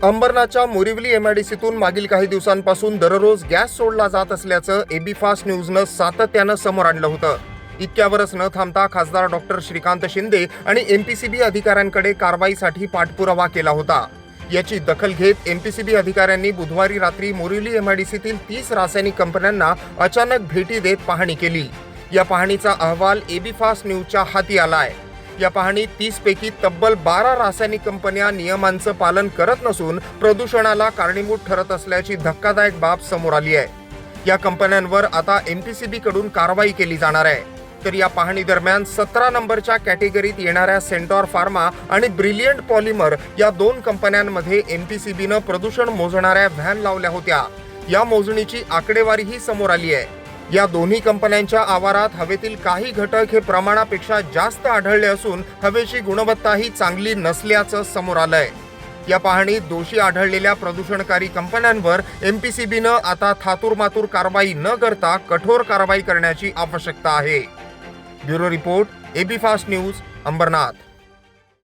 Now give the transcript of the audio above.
अंबरनाथच्या मोरिवली एमआयडीसीतून मागील काही दिवसांपासून दररोज गॅस सोडला जात असल्याचं एबी फास्ट न्यूजनं सातत्यानं समोर आणलं होतं. इतक्यावरच न थांबता खासदार डॉक्टर श्रीकांत शिंदे आणि एमपीसीबी अधिकाऱ्यांकडे कारवाईसाठी पाठपुरावा केला होता. याची दखल घेत एमपीसीबी अधिकाऱ्यांनी बुधवारी रात्री मोरिवली एमआयडीसीतील 30 रासायनिक कंपन्यांना अचानक भेटी देत पाहणी केली. या पाहणीचा अहवाल एबी फास्ट न्यूजच्या हाती आलाय. या पाहणीत 30 पैकी तब्बल 12 रासायनिक कंपन्या नियमांचं पालन करत नसून प्रदूषणाला कारणीभूत ठरत असल्याची धक्कादायक बाब समोर आली आहे. या कंपन्यांवर आता एमपीसीबी कडून कारवाई केली जाणार आहे. तर या पाहणी दरम्यान 17 नंबरच्या कॅटेगरीत येणाऱ्या सेंटॉर फार्मा आणि ब्रिलियंट पॉलिमर या 2 कंपन्यांमध्ये एमपीसीबीनं प्रदूषण मोजणाऱ्या व्हॅन लावल्या होत्या. या मोजणीची आकडेवारीही समोर आली आहे. या दोन्ही कंपन्यांच्या आवारात हवेतील काही घटक हे प्रमाणापेक्षा जास्त आढळले असून हवेची गुणवत्ताही चांगली नसल्याचं समोर आलंय. या पाहणीत दोषी आढळलेल्या प्रदूषणकारी कंपन्यांवर एमपीसीबीनं आता थातुरमातुर कारवाई न करता कठोर कारवाई करण्याची आवश्यकता आहे. Bureau report, AB fast news, Ambernath.